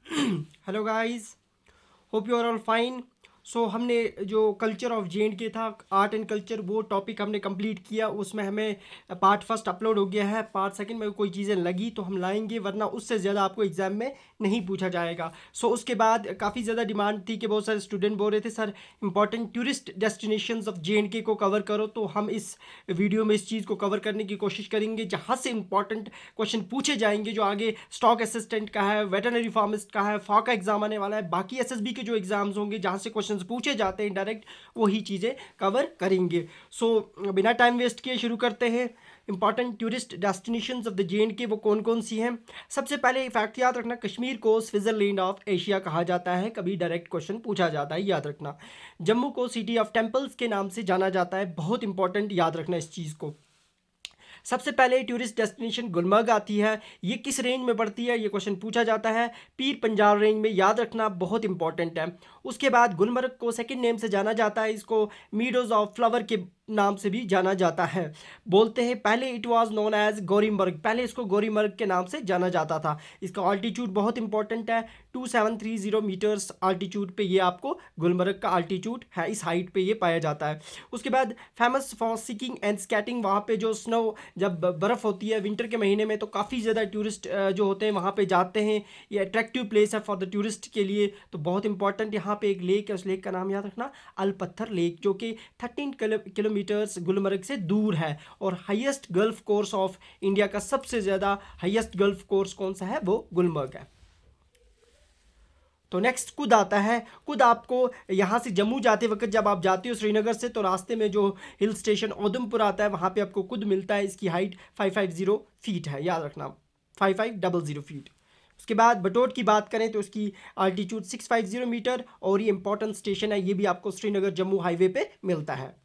Hello guys, hope you are all fine. So हमने जो culture of J था, art and culture, वो topic हमने कंप्लीट किया। उसमें हमें पार्ट फर्स्ट अपलोड हो गया है। पार्ट सेकंड में कोई चीज़ें लगी तो हम लाएंगे, वरना उससे ज़्यादा आपको एग्जाम में नहीं पूछा जाएगा। सो उसके बाद काफ़ी ज़्यादा डिमांड थी कि बहुत सारे स्टूडेंट बोल रहे थे sir important tourist destinations of J को कवर करो। तो हम इस वीडियो में इस चीज़ को कवर करने की कोशिश करेंगे, जहाँ से इंपॉर्टेंट क्वेश्चन पूछे जाएंगे, जो आगे स्टॉक असिस्टेंट का है, वेटरनरी फार्मिस्ट का है, फॉ का एग्जाम आने वाला है, बाकी एसएसबी के जो एग्जाम्स होंगे जहाँ से क्वेश्चंस पूछे जाते हैं डायरेक्ट, वही चीज़ें कवर करेंगे। सो बिना टाइम वेस्ट किए शुरू करते हैं। Important tourist destinations of the J वो कौन कौन सी हैं। सबसे पहले फैक्ट याद रखना, कश्मीर को स्विट्जरलैंड ऑफ एशिया कहा जाता है। कभी डायरेक्ट क्वेश्चन पूछा जाता है, याद रखना। जम्मू को सिटी ऑफ टेम्पल्स के नाम से जाना जाता है, बहुत इंपॉर्टेंट, याद रखना इस चीज़ को। सबसे पहले टूरिस्ट डेस्टिनेशन गुलमर्ग आती है। ये किस रेंज में पड़ती है, ये क्वेश्चन पूछा जाता है। पीर पंजाल रेंज में, याद रखना, बहुत इंपॉर्टेंट है। उसके बाद गुलमर्ग को सेकंड नेम से जाना जाता है, इसको मीडोज ऑफ फ्लावर के नाम से भी जाना जाता है। बोलते हैं पहले इट वाज नोन एज गौरीमर्ग, पहले इसको गौरीमर्ग के नाम से जाना जाता था। इसका ऑल्टीट्यूड बहुत इंपॉर्टेंट है, 2730 मीटर्स आल्टीट्यूड पे ये आपको गुलमर्ग का आल्टीट्यूड है, इस हाइट पे ये पाया जाता है। उसके बाद famous for seeking and skating, वहाँ पे जो स्नो, जब बर्फ़ होती है विंटर के महीने में, तो काफ़ी ज़्यादा टूरिस्ट जो होते हैं वहाँ पे जाते हैं। ये अट्रैक्टिव प्लेस है फॉर द टूरिस्ट के लिए, तो बहुत इंपॉर्टेंट। यहाँ पे एक लेक है, उस लेक का नाम याद रखना, अलपत्थर लेक, जो कि 13 किलोमीटर्स गुलमर्ग से दूर है। और highest gulf course of India का सबसे ज़्यादा हाईएस्ट गल्फ कोर्स कौन सा है, वो गुलमर्ग है। तो नेक्स्ट कुद आता है। कुद आपको यहाँ से जम्मू जाते वक्त, जब आप जाते हो श्रीनगर से, तो रास्ते में जो हिल स्टेशन उधमपुर आता है, वहाँ पे आपको कुद मिलता है। इसकी हाइट 550 फीट है, याद रखना, 5500 फीट। उसके बाद बटोट की बात करें तो उसकी आल्टीट्यूड 650 मीटर, और ये इंपॉर्टेंट स्टेशन है, ये भी आपको श्रीनगर जम्मू हाईवे पे मिलता है।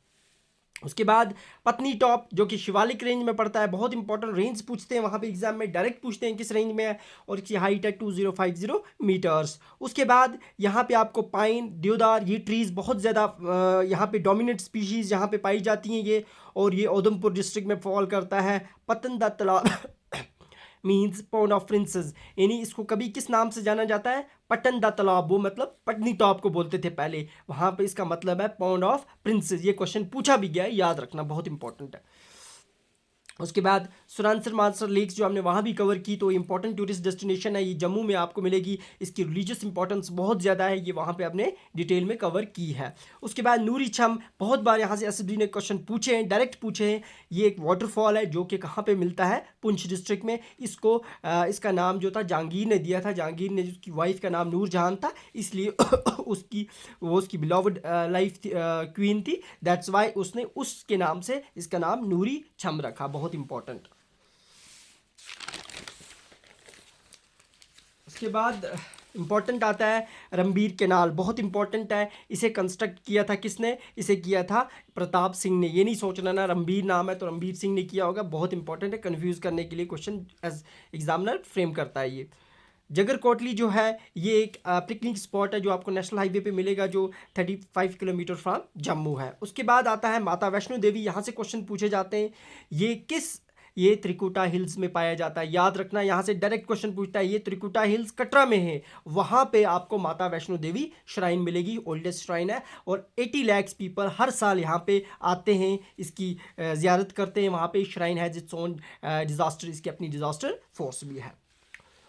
उसके बाद पत्नी टॉप, जो कि शिवालिक रेंज में पड़ता है, बहुत इंपॉर्टेंट रेंज पूछते हैं वहाँ पे एग्जाम में, डायरेक्ट पूछते हैं किस रेंज में है, और इसकी हाइट है 2050 मीटर्स। उसके बाद यहाँ पे आपको पाइन, देवदार, ये ट्रीज़ बहुत ज़्यादा यहाँ पे डोमिनेंट स्पीशीज़ यहाँ पे पाई जाती हैं ये, और ये उधमपुर डिस्ट्रिक्ट में फॉल करता है। पतन दा तालाब मीन्स पॉन्ड ऑफ प्रिंसेस, यानी इसको कभी किस नाम से जाना जाता है, पटन दा तालाब, वो मतलब पटनी टॉप को बोलते थे पहले, वहाँ पे इसका मतलब है पॉन्ड ऑफ प्रिंसेस। ये क्वेश्चन पूछा भी गया है, याद रखना, बहुत इंपॉर्टेंट है। उसके बाद सुरानसर मानसर लेक्स, जो हमने वहाँ भी कवर की, तो इंपॉर्टेंट टूरिस्ट डेस्टिनेशन है, ये जम्मू में आपको मिलेगी। इसकी रिलीजियस इंपॉर्टेंस बहुत ज़्यादा है, ये वहाँ पे आपने डिटेल में कवर की है। उसके बाद नूरी छम, बहुत बार यहाँ से एसएसबी ने क्वेश्चन पूछे हैं, डायरेक्ट पूछे हैं। ये एक वाटरफॉल है जो कि कहाँ पे मिलता है, पुंछ डिस्ट्रिक्ट में। इसको इसका नाम जो था जहांगीर ने दिया था, जहांगीर ने, जिसकी वाइफ का नाम नूरजहान था, इसलिए उसकी बिलॉवड लाइफ क्वीन थी, दैट्स वाई उसने उसके नाम से इसका नाम नूरी छम रखा, बहुत इंपॉर्टेंट। उसके बाद इंपॉर्टेंट आता है रणबीर कैनाल, बहुत इंपॉर्टेंट है। इसे कंस्ट्रक्ट किया था किसने, इसे किया था प्रताप सिंह ने। ये नहीं सोचना ना रणबीर नाम है तो रणबीर सिंह ने किया होगा, बहुत इंपॉर्टेंट है, कंफ्यूज करने के लिए क्वेश्चन एज एग्जामिनर फ्रेम करता है ये। जगर कोटली जो है, ये एक पिकनिक स्पॉट है जो आपको नेशनल हाईवे पे मिलेगा, जो 35 किलोमीटर फ्रॉम जम्मू है। उसके बाद आता है माता वैष्णो देवी, यहाँ से क्वेश्चन पूछे जाते हैं। ये त्रिकुटा हिल्स में पाया जाता है, याद रखना, यहाँ से डायरेक्ट क्वेश्चन पूछता है। ये त्रिकुटा हिल्स कटरा में है, वहाँ पे आपको माता वैष्णो देवी श्राइन मिलेगी, ओल्डेस्ट श्राइन है। और 80 लाख पीपल हर साल यहाँ पे आते हैं, इसकी ज़ियारत करते हैं। वहाँ पे श्राइन है, जिट्स ओन डिज़ास्टर, इसकी अपनी डिज़ास्टर फोर्स भी है।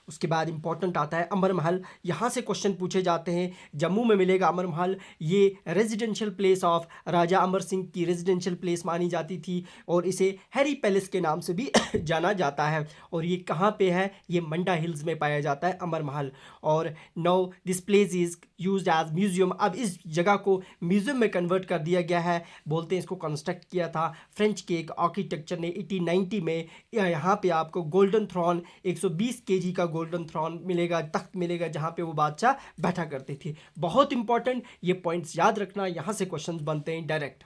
उसके बाद इंपॉर्टेंट आता है अमर महल, यहाँ से क्वेश्चन पूछे जाते हैं। जम्मू में मिलेगा अमर महल, ये रेजिडेंशियल प्लेस ऑफ राजा अमर सिंह की रेजिडेंशियल प्लेस मानी जाती थी, और इसे हैरी पैलेस के नाम से भी जाना जाता है। और ये कहाँ पे है, ये मंडा हिल्स में पाया जाता है अमर महल। और now this place is used as museum, अब इस जगह को म्यूजियम में कन्वर्ट कर दिया गया है। बोलते हैं इसको कंस्ट्रक्ट किया था फ्रेंच के एक आर्किटेक्चर ने 1890 में। यहाँ पे आपको गोल्डन थ्रॉन, 120 केजी का गोल्डन थ्रॉन मिलेगा, तख्त मिलेगा, जहाँ पे वो बादशाह बैठा करते थे। बहुत इंपॉर्टेंट, ये पॉइंट्स याद रखना, यहाँ से क्वेश्चंस बनते हैं डायरेक्ट।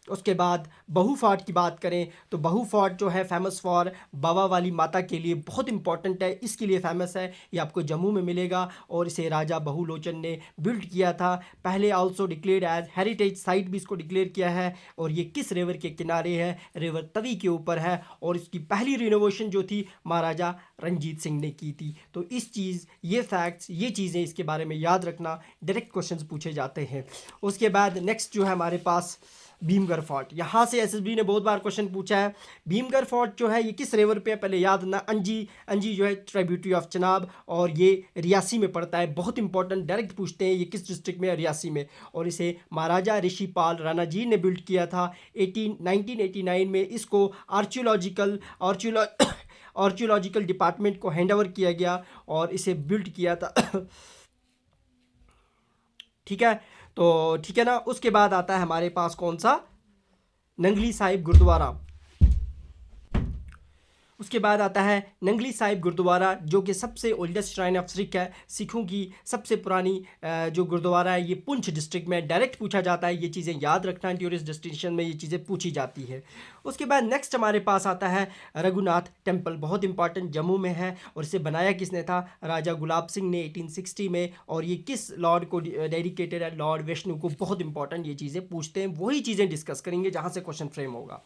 उसके बाद बहू फोर्ट की बात करें तो बहू फोर्ट जो है फेमस फॉर बाबा वाली माता के लिए बहुत इंपॉर्टेंट है, इसके लिए फेमस है। ये आपको जम्मू में मिलेगा और इसे राजा बहू लोचन ने बिल्ड किया था। पहले also declared as heritage site भी इसको डिक्लेयर किया है। और ये किस रिवर के किनारे है? रिवर तवी के ऊपर है। और इसकी पहली रिनोवेशन जो थी महाराजा रंजीत सिंह ने की थी। तो इस चीज़, ये फैक्ट्स, ये चीज़ें इसके बारे में याद रखना, डायरेक्ट क्वेश्चंस पूछे जाते हैं। उसके बाद नेक्स्ट जो है हमारे पास भीमगढ़ फोर्ट। यहाँ से एसएसबी ने बहुत बार क्वेश्चन पूछा है। भीमगढ़ फोर्ट जो है ये किस रिवर पे है? पहले याद रखना, अंजी जो है ट्राइब्यूटरी ऑफ चनाब, और ये रियासी में पड़ता है। बहुत इंपॉर्टेंट, डायरेक्ट पूछते हैं ये किस डिस्ट्रिक्ट में है? रियासी में। और इसे महाराजा ऋषिपाल राणा जी ने बिल्ड किया था 1989 में। इसको आर्कियोलॉजिकल डिपार्टमेंट को हैंड ओवर किया गया और इसे बिल्ड किया था। ठीक है, तो ठीक है ना। उसके बाद आता है हमारे पास कौन सा? नंगली साहिब गुरुद्वारा। उसके बाद आता है नंगली साहिब गुरुद्वारा, जो कि सबसे ओल्डेस्ट श्राइन ऑफ सिख है। सिखों की सबसे पुरानी जो गुरुद्वारा है, ये पुंछ डिस्ट्रिक्ट में। डायरेक्ट पूछा जाता है, ये चीज़ें याद रखना, टूरिस्ट डेस्टिनेशन में ये चीज़ें पूछी जाती है। उसके बाद नेक्स्ट हमारे पास आता है रघुनाथ टेम्पल। बहुत इंपॉर्टेंट, जम्मू में है। और इसे बनाया किसने था? राजा गुलाब सिंह ने 1860 में। और ये किस लॉर्ड को डेडिकेटेड है? लॉर्ड विष्णु को। बहुत इंपॉर्टेंट, ये चीज़ें पूछते हैं, वही चीज़ें डिस्कस करेंगे जहाँ से क्वेश्चन फ्रेम होगा।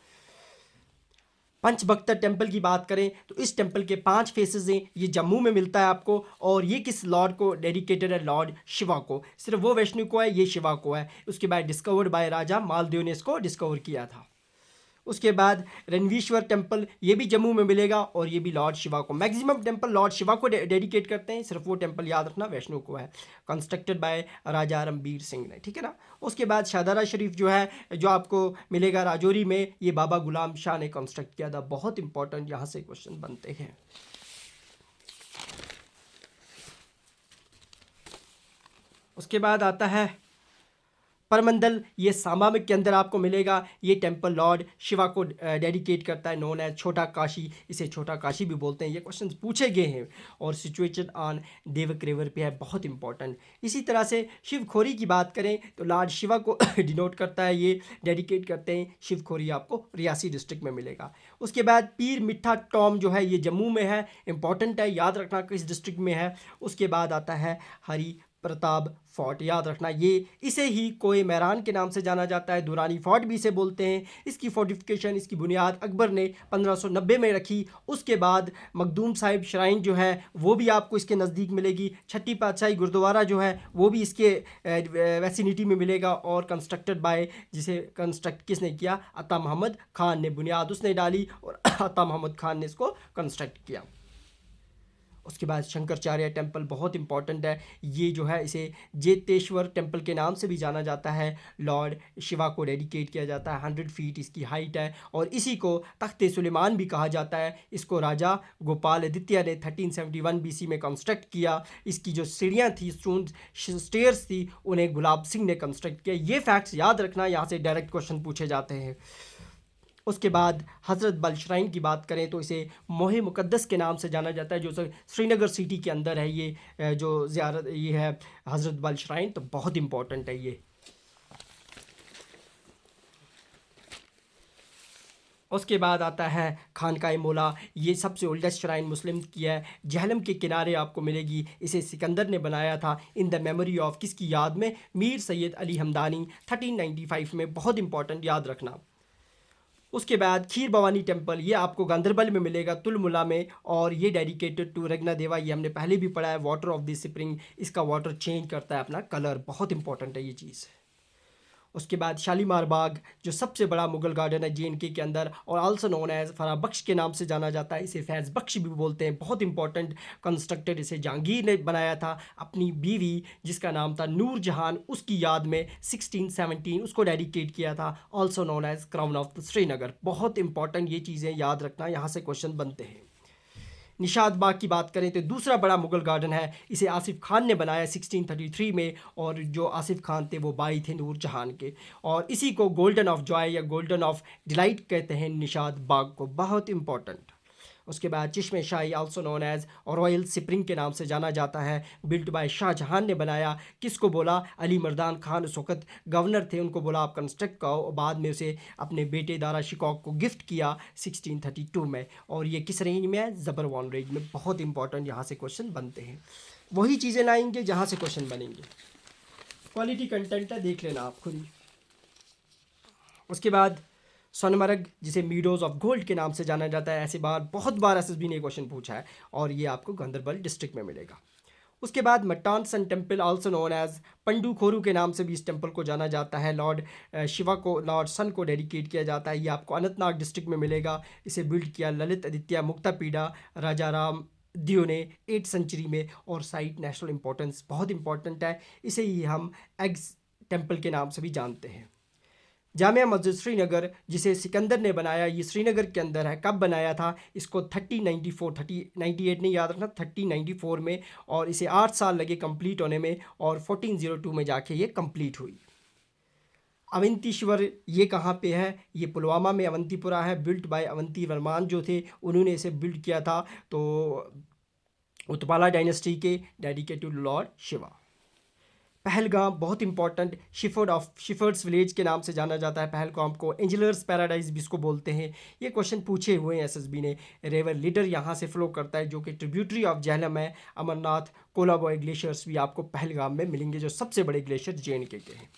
पंचभक्तर टेम्पल की बात करें तो इस टेम्पल के 5 फेसेस हैं। ये जम्मू में मिलता है आपको। और ये किस लॉर्ड को डेडिकेटेड है? लॉर्ड शिवा को। सिर्फ वो वैष्णु को है, ये शिवा को है। उसके बाद डिस्कवर्ड बाय राजा मालदेव ने इसको डिस्कवर किया था। उसके बाद रणवीश्वर टेम्पल, ये भी जम्मू में मिलेगा और ये भी लॉर्ड शिवा को। मैक्सिमम टेम्पल लॉर्ड शिवा को डेडिकेट करते हैं, सिर्फ वो टेम्पल याद रखना वैष्णु को है। कंस्ट्रक्टेड बाय राजा रणबीर सिंह ने, ठीक है ना। उसके बाद शाहदरा शरीफ जो है, जो आपको मिलेगा राजौरी में, ये बाबा गुलाम शाह ने कंस्ट्रक्ट किया था। बहुत इंपॉर्टेंट, यहाँ से क्वेश्चन बनते हैं। उसके बाद आता है परमंडल, ये सांबा में के अंदर आपको मिलेगा। ये टेम्पल लॉर्ड शिवा को डेडिकेट करता है, नोन एज छोटा काशी। इसे छोटा काशी भी बोलते हैं। ये क्वेश्चंस पूछे गए हैं। और सिचुएटेड ऑन देवक रिवर पे है, बहुत इंपॉर्टेंट। इसी तरह से शिवखोरी की बात करें तो लॉर्ड शिवा को डिनोट करता है, ये डेडिकेट करते हैं। शिवखोरी आपको रियासी डिस्ट्रिक्ट में मिलेगा। उसके बाद पीर मिठा टॉम जो है, ये जम्मू में है। इंपॉर्टेंट है, याद रखना किस डिस्ट्रिक्ट में है। उसके बाद आता है हरी प्रताप फोर्ट, याद रखना ये, इसे ही कोय मैरान के नाम से जाना जाता है। दुरानी फोर्ट भी इसे बोलते हैं। इसकी फोर्टिफिकेशन, इसकी बुनियाद अकबर ने 1590 में रखी। उसके बाद मखदूम साहिब श्राइन जो है वो भी आपको इसके नज़दीक मिलेगी। छठी पातशाही गुरुद्वारा जो है वो भी इसके वैसिनिटी में मिलेगा। और कंस्ट्रक्टेड बाय, जिसे कंस्ट्रक्ट किसने किया? अता मोहम्मद खान ने, बुनियाद उसने डाली और अता मोहम्मद खान ने इसको कंस्ट्रक्ट किया। उसके बाद शंकराचार्य टेम्पल बहुत इंपॉर्टेंट है। ये जो है इसे जेतेश्वर टेम्पल के नाम से भी जाना जाता है। लॉर्ड शिवा को डेडिकेट किया जाता है। 100 फीट इसकी हाइट है। और इसी को तख्ते सुलेमान भी कहा जाता है। इसको राजा गोपाल आदित्य ने 1371 BC में कंस्ट्रक्ट किया। इसकी जो सीढ़ियाँ थी, स्टेयर्स थी, उन्हें गुलाब सिंह ने कंस्ट्रक्ट किया। ये फैक्ट्स याद रखना, यहाँ से डायरेक्ट क्वेश्चन पूछे जाते हैं। उसके बाद हज़रत बल श्राइन की बात करें तो इसे मोहे मुक़द्दस के नाम से जाना जाता है, जो श्रीनगर सिटी के अंदर है। ये जो ज़ियारत ये है हज़रत बल श्राइन, तो बहुत इंपॉर्टेंट है ये। उसके बाद आता है खानकाए मौला। ये सबसे ओल्डेस्ट श्राइन मुस्लिम की है। जहलम के किनारे आपको मिलेगी। इसे सिकंदर ने बनाया था इन द मेमोरी ऑफ, किसकी याद में? मीर सैयद अली हमदानी, 1395 में। बहुत इंपॉर्टेंट, याद रखना। उसके बाद खीर भवानी टेम्पल, ये आपको गांधरबल में मिलेगा, तुलमुला में। और ये डेडिकेटेड टू रगना देवा, ये हमने पहले भी पढ़ा है। वाटर ऑफ द स्प्रिंग, इसका वाटर चेंज करता है अपना कलर। बहुत इंपॉर्टेंट है ये चीज़। उसके बाद शालीमार बाग, जो सबसे बड़ा मुगल गार्डन है JNK के अंदर, और आल्सो नोन एज फरा बख्श के नाम से जाना जाता है। इसे फैज़ बख्श भी बोलते हैं। बहुत इंपॉर्टेंट, कंस्ट्रक्टेड इसे जहांगीर ने बनाया था अपनी बीवी जिसका नाम था नूर जहान, उसकी याद में 1617 उसको डेडिकेट किया था। Also known as crown of Srinagar. बहुत इंपॉर्टेंट, ये चीज़ें याद रखना, यहाँ से क्वेश्चन बनते हैं। निशाद बाग की बात करें तो दूसरा बड़ा मुगल गार्डन है। इसे आसिफ खान ने बनाया 1633 में। और जो आसिफ खान थे वो भाई थे नूर जहान के। और इसी को गोल्डन ऑफ जॉय या गोल्डन ऑफ डिलाइट कहते हैं, निशाद बाग को। बहुत इंपॉर्टेंट। उसके बाद Chashme Shahi also known as royal spring के नाम से जाना जाता है, बिल्ट बाय शाहजहां ने बनाया। किसको बोला? अली मर्दान खान उस वक्त गवर्नर थे, उनको बोला आप कंस्ट्रक्ट करो, बाद में उसे अपने बेटे दारा शिकॉक को गिफ्ट किया 1632 में। और ये किस रेंज में है? ज़बरवान रेंज में। बहुत इंपॉर्टेंट यहाँ से क्वेश्चन बनते हैं, वही चीज़ें लाएंगे जहाँ से क्वेश्चन बनेंगे। क्वालिटी कंटेंट है, देख लेना आप खुद ही। उसके बाद सोनमर्ग, जिसे मीडोज ऑफ गोल्ड के नाम से जाना जाता है, ऐसे बार बहुत बार एसएसबी ने क्वेश्चन पूछा है और ये आपको गांधरबल डिस्ट्रिक्ट में मिलेगा। उसके बाद Mattan sun temple also known as Pandu Khoru के नाम से भी इस टेम्पल को जाना जाता है, लॉर्ड शिवा को, लॉर्ड सन को डेडिकेट किया जाता है। ये आपको अनंतनाग डिस्ट्रिक्ट में मिलेगा। इसे बिल्ड किया ललित आदित्य मुक्तापीड़ा राजा राम दियो ने 8th सेंचुरी में। और साइट नेशनल इंपॉर्टेंस बहुत इंपॉर्टेंट है, इसे ही हम एग्स टेम्पल के नाम से भी जानते हैं। जामिया मस्जिद श्रीनगर, जिसे सिकंदर ने बनाया, ये श्रीनगर के अंदर है। कब बनाया था? इसको 3098 नहीं याद रखना, 3094 में, और इसे 8 साल लगे कंप्लीट होने में और 1402 में जाके ये कंप्लीट हुई। अवंतीश्वर ये कहाँ पे है? ये पुलवामा में अवंतीपुरा है, बिल्ट बाय अवंती वर्मान जो थे उन्होंने इसे बिल्ड किया था, तो उत्पाला डायनेस्टी के, dedicated to lord Shiva. Pahalgam बहुत इंपॉर्टेंट, शिफर्ड्स विलेज के नाम से जाना जाता है पहलगाम को, एंजलर्स पैराडाइज भी इसको बोलते हैं। ये क्वेश्चन पूछे हुए हैं एसएसबी ने। रिवर लीडर यहाँ से फ्लो करता है जो कि ट्रिब्यूटरी ऑफ झेलम है। अमरनाथ कोलाबॉय ग्लेशियर्स भी आपको पहलगाम में मिलेंगे, जो सबसे बड़े ग्लेशियर जे.एंड.के के हैं।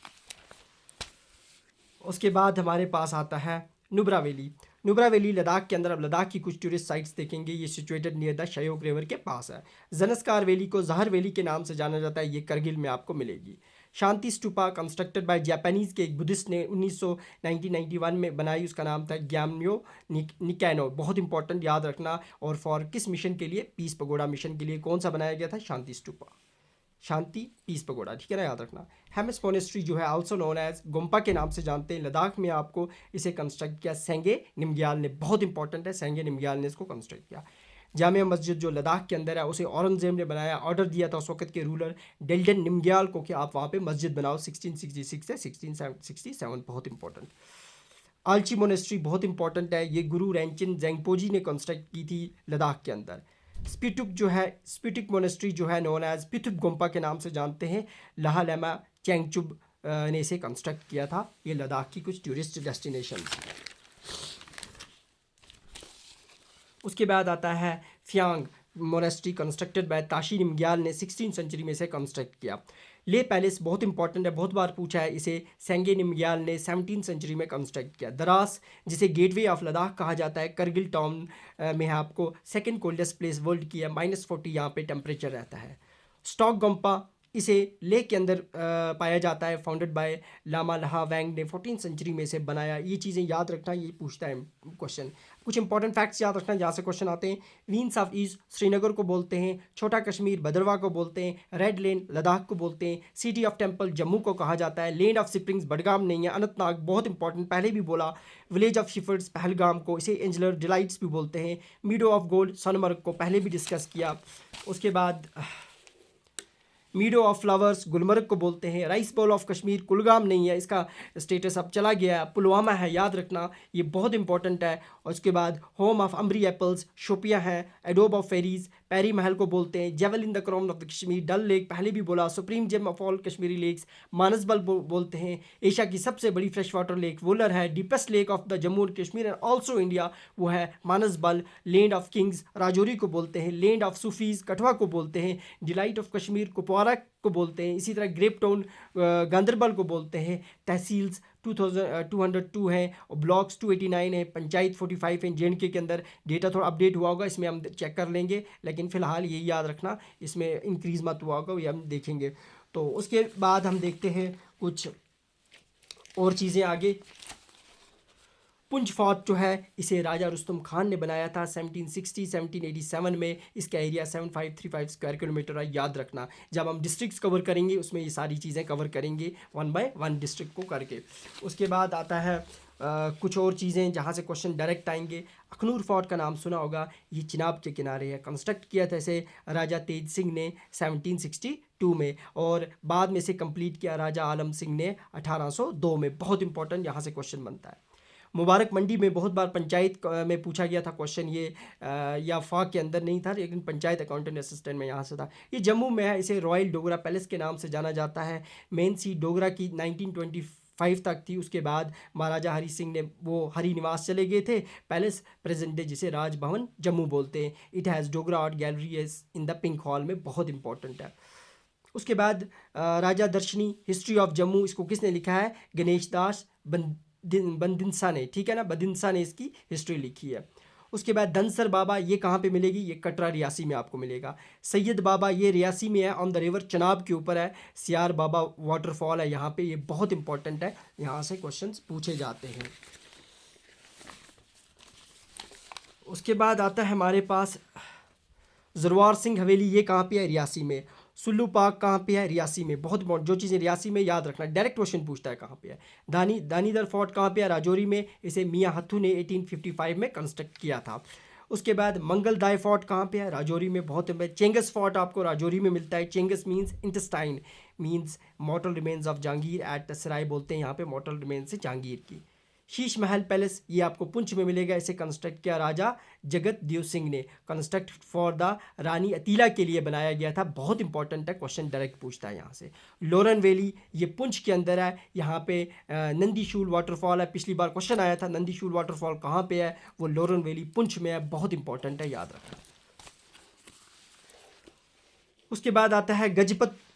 उसके बाद हमारे पास आता है नुब्रा वैली। नुब्रा वैली लद्दाख के अंदर, अब लद्दाख की कुछ टूरिस्ट साइट्स देखेंगे। ये सिचुएटेड नियर द शयोक रिवर के पास है। जनस्कार वैली को जहर वैली के नाम से जाना जाता है, ये करगिल में आपको मिलेगी। शांति स्तूपा कंस्ट्रक्टेड बाय जापानीज़ के एक बुद्धिस्ट ने 1991 में बनाई, उसका नाम था ग्याम्यो निकैनो। बहुत इंपॉर्टेंट, याद रखना। और फॉर किस मिशन के लिए? पीस पगोड़ा मिशन के लिए। कौन सा बनाया गया था? शांति स्तूपा, शांति पीस पगोड़ा, ठीक है ना, याद रखना। हेमिस मोनेस्ट्री जो है आल्सो नोन एज गोम्पा के नाम से जानते हैं, लद्दाख में आपको इसे कंस्ट्रक्ट किया सेंगे निमग्याल ने। बहुत इंपॉर्टेंट है, सेंगे निमग्याल ने इसको कंस्ट्रक्ट किया। जामिया मस्जिद जो लद्दाख के अंदर है, उसे औरंगजेब ने बनाया, ऑर्डर दिया था उस वक्त के रूलर डेल्डन निमग्याल को कि आप वहाँ पे मस्जिद बनाओ 1666 से 1667। बहुत इंपॉर्टेंट। आलची मोनेस्ट्री बहुत इंपॉर्टेंट है, ये गुरु रेंचिन जेंगपोजी ने कंस्ट्रक्ट की थी लद्दाख के अंदर। स्पिटुक जो है, स्पिटुक मोनेस्ट्री जो है नोन एज पिथुप गोम्पा के नाम से जानते हैं, लाहा लेमा चेंगचुब ने इसे कंस्ट्रक्ट किया था। ये लद्दाख की कुछ टूरिस्ट डेस्टिनेशन। उसके बाद आता है Phyang monastery constructed by Tashi Namgyal ने 16th सेंचुरी में इसे कंस्ट्रक्ट किया। ले पैलेस बहुत इंपॉर्टेंट है, बहुत बार पूछा है, इसे सेंगे निमग्याल ने 17th सेंचुरी में कंस्ट्रक्ट किया। दरास, जिसे गेटवे ऑफ लद्दाख कहा जाता है, करगिल टाउन में है, आपको सेकंड कोल्डेस्ट प्लेस वर्ल्ड की है, -40 यहाँ पे टेम्परेचर रहता है। स्टॉक गोम्पा, इसे लेह के अंदर पाया जाता है, फाउंडेड बाय लामा लहा वैंग ने 14th सेंचुरी में इसे बनाया। ये चीज़ें याद रखना, ये पूछता है क्वेश्चन। कुछ इंपॉर्टेंट फैक्ट्स याद रखना जहाँ से क्वेश्चन आते हैं। वीन्स ऑफ ईस्ट श्रीनगर को बोलते हैं, छोटा कश्मीर भद्रवा को बोलते हैं, रेड लेन लद्दाख को बोलते हैं, सिटी ऑफ टेम्पल जम्मू को कहा जाता है, लैंड ऑफ स्प्रिंग्स बडगाम नहीं है, अनंतनाग बहुत इंपॉर्टेंट, पहले भी बोला। विलेज ऑफ शिफर्ड्स पहलगाम को, इसे एंजलर डिलाइट्स भी बोलते हैं। मीडो ऑफ गोल्ड सोनमर्ग को पहले भी डिस्कस किया। उसके बाद मीडो ऑफ फ्लावर्स गुलमर्ग को बोलते हैं। Rice ball of Kashmir Kulgam नहीं है, इसका स्टेटस अब चला गया है, पुलवामा है, याद रखना, ये बहुत इंपॉर्टेंट है। और उसके बाद home of Ambri apples Shopian है। एडोब ऑफ फेरीज पैरी महल को बोलते हैं। Jewel in the crown of the Kashmir Dal lake पहले भी बोला। Supreme gem of all Kashmiri lakes Manasbal बोलते हैं। एशिया की सबसे बड़ी फ्रेश वाटर लेक वुलर है। Deepest lake of the Jammu and Kashmir and also India वो है Manasbal. Land of Kings Rajouri को बोलते हैं। लैंड ऑफ सूफीज कठवा को बोलते हैं। डिलाइट ऑफ कश्मीर कुपवारा को बोलते हैं। इसी तरह ग्रेप टाउन गांदरबल को बोलते हैं। तहसील्स 2202 हैं और ब्लॉक्स 289 है। पंचायत 45 हैं जे.एंड.के के अंदर। डेटा थोड़ा अपडेट हुआ होगा, इसमें हम चेक कर लेंगे, लेकिन फ़िलहाल यही याद रखना, इसमें इंक्रीज़ मत हुआ होगा, ये हम देखेंगे। तो उसके बाद हम देखते हैं कुछ और चीज़ें आगे। पुंछ फोर्ट जो है इसे राजा रुस्तम खान ने बनाया था 1787 में। इसका एरिया 7535 स्क्वायर किलोमीटर है, याद रखना। जब हम डिस्ट्रिक्ट्स कवर करेंगे उसमें ये सारी चीज़ें कवर करेंगे 1 बाय 1 डिस्ट्रिक्ट को करके। उसके बाद आता है कुछ और चीज़ें जहाँ से क्वेश्चन डायरेक्ट आएंगे। अखनूर फोर्ट का नाम सुना होगा, ये चिनाब के किनारे है। कंस्ट्रक्ट किया था इसे राजा तेज सिंह ने 1762 में और बाद में इसे कंप्लीट किया राजा आलम सिंह ने 1802 में। बहुत इंपॉर्टेंट, यहाँ से क्वेश्चन बनता है। मुबारक मंडी में बहुत बार पंचायत में पूछा गया था क्वेश्चन ये, या फाक के अंदर नहीं था लेकिन पंचायत अकाउंटेंट असिस्टेंट में यहाँ से था। ये जम्मू में है, इसे रॉयल डोगरा पैलेस के नाम से जाना जाता है। मेन सीट डोगरा की 1925 तक थी, उसके बाद महाराजा हरी सिंह ने वो हरी निवास चले गए थे। पैलेस प्रेजेंट डे जिसे राजभवन जम्मू बोलते हैं। It has Dogra art gallery in the pink hall में, बहुत इंपॉर्टेंट है। उसके बाद राजा दर्शनी हिस्ट्री ऑफ जम्मू, इसको किसने लिखा है? गणेश दास बंदिनसा ने, ठीक है ना, बंदिनसा ने इसकी हिस्ट्री लिखी है। उसके बाद धनसर बाबा, ये कहाँ पे मिलेगी? ये कटरा रियासी में आपको मिलेगा। सैयद बाबा, ये रियासी में है, ऑन द रिवर चनाब के ऊपर है। सियार बाबा वाटरफॉल है यहाँ पे, ये बहुत इंपॉर्टेंट है, यहाँ से क्वेश्चंस पूछे जाते हैं। उसके बाद आता है हमारे पास ज़रवार सिंह हवेली, ये कहाँ पे है? रियासी में। सुल्लू पार्क कहाँ पे है? रियासी में। बहुत इंपॉर्टेंट, जो चीज़ें रियासी में याद रखना, डायरेक्ट क्वेश्चन पूछता है कहाँ पे है। दानीदर फोर्ट कहाँ पे है? राजौरी में। इसे मियाँ हथू ने 1855 में कंस्ट्रक्ट किया था। उसके बाद मंगलदाय फोर्ट कहाँ पे है? राजौरी में। बहुत चेंगस फोर्ट आपको राजौरी में मिलता है। Chingus means intestine, means mortal remains of Jahangir at Sarai, बोलते हैं यहाँ पे मॉर्टल रिमेन्स से जहांगीर की। शीश महल पैलेस, ये आपको पुंछ में मिलेगा। इसे कंस्ट्रक्ट किया राजा जगत देव सिंह ने। कंस्ट्रक्ट फॉर द रानी अतीला के लिए बनाया गया था। बहुत इंपॉर्टेंट है, क्वेश्चन डायरेक्ट पूछता है यहाँ से। लोरन वैली, ये पुंछ के अंदर है। यहाँ पे नंदीशूल वाटरफॉल है, पिछली बार क्वेश्चन आया था नंदीशूल वाटरफॉल कहाँ पे है? वो लोरन वैली पुंछ में है। बहुत इंपॉर्टेंट है, याद रखना। उसके बाद आता है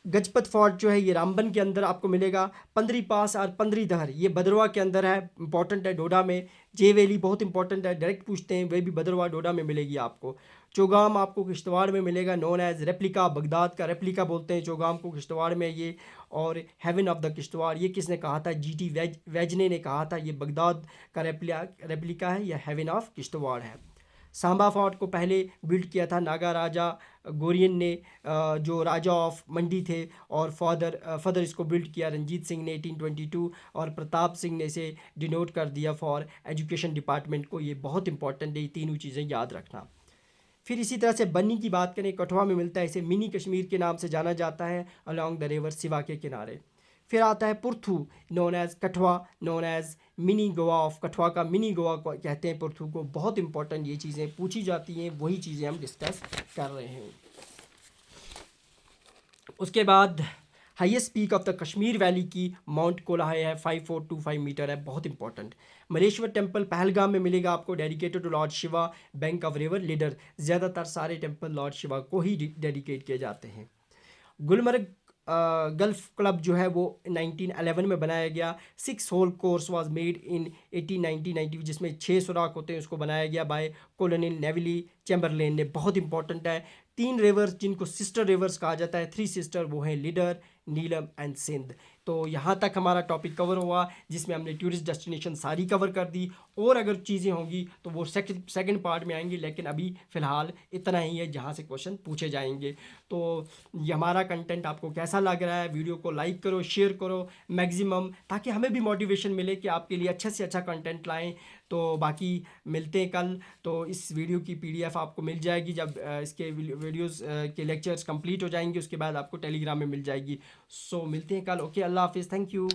गजपत फोर्ट, जो है ये रामबन के अंदर आपको मिलेगा। पंदरी पास और पंदरी दहर, ये भद्रवाह के अंदर है, इंपॉर्टेंट है, डोडा में। जे वैली बहुत इंपॉर्टेंट है, डायरेक्ट पूछते हैं, वे भी भद्रवाह डोडा में मिलेगी आपको। चौगाम आपको किश्तवाड़ में मिलेगा, नोन एज रेप्लिका, बगदाद का रेप्लिका बोलते हैं चौगाम को, किश्तवाड़ में ये। और हेवन ऑफ द किश्तवाड़, ये किसने कहा था? जीटी वेजने ने कहा था। ये बगदाद का रेप्लिका है, यह हेवन ऑफ किश्तवाड़ है। सांबा फोर्ट को पहले बिल्ड किया था नागा राजा गोरियन ने, जो राजा ऑफ मंडी थे, और फर्दर इसको बिल्ड किया रंजीत सिंह ने 1822, और प्रताप सिंह ने इसे डिनोट कर दिया फॉर एजुकेशन डिपार्टमेंट को। ये बहुत इंपॉर्टेंट है, ये तीनों चीज़ें याद रखना। फिर इसी तरह से बन्नी की बात करें, कठुआ में मिलता है, इसे मिनी कश्मीर के नाम से जाना जाता है, अलॉन्ग द रिवर सिवा के किनारे। फिर आता है Purthu, known as Kathua, known as mini Goa of, Kathua का मिनी गोवा को कहते हैं पुरथू को। बहुत इंपॉर्टेंट ये चीज़ें पूछी जाती हैं, वही चीज़ें हम डिस्कस कर रहे हैं। उसके बाद highest peak of the Kashmir valley की माउंट कोलाहाय है, 5425 मीटर है, बहुत इंपॉर्टेंट। मलेश्वर टेम्पल पहलगाम में मिलेगा आपको, dedicated to lord Shiva, bank of river Lidder. ज़्यादातर सारे टेम्पल लॉर्ड शिवा को ही डेडिकेट किए जाते हैं। गुलमर्ग गल्फ क्लब जो है वो 1911 में बनाया गया। 6 hole course was made in 1890, जिसमें 6 सुराख होते हैं, उसको बनाया गया बाय कॉलोनियल नेविली चैम्बरलेन ने। बहुत इंपॉर्टेंट है। 3 रिवर्स जिनको सिस्टर रिवर्स कहा जाता है, 3 सिस्टर, वो हैं लीडर, नीलम एंड सिंध। तो यहाँ तक हमारा टॉपिक कवर हुआ, जिसमें हमने टूरिस्ट डेस्टिनेशन सारी कवर कर दी। और अगर चीज़ें होंगी तो वो सेकंड पार्ट में आएंगी, लेकिन अभी फ़िलहाल इतना ही है जहाँ से क्वेश्चन पूछे जाएंगे। तो ये हमारा कंटेंट आपको कैसा लग रहा है? वीडियो को लाइक करो, शेयर करो मैक्सिमम, ताकि हमें भी मोटिवेशन मिले कि आपके लिए अच्छा से अच्छा कंटेंट लाएँ। तो बाकी मिलते हैं कल। तो इस वीडियो की PDF आपको मिल जाएगी जब इसके वीडियोस के लेक्चर्स कंप्लीट हो जाएंगे, उसके बाद आपको टेलीग्राम में मिल जाएगी। सो मिलते हैं कल। ओके, अल्लाह हाफिज़, थैंक यू।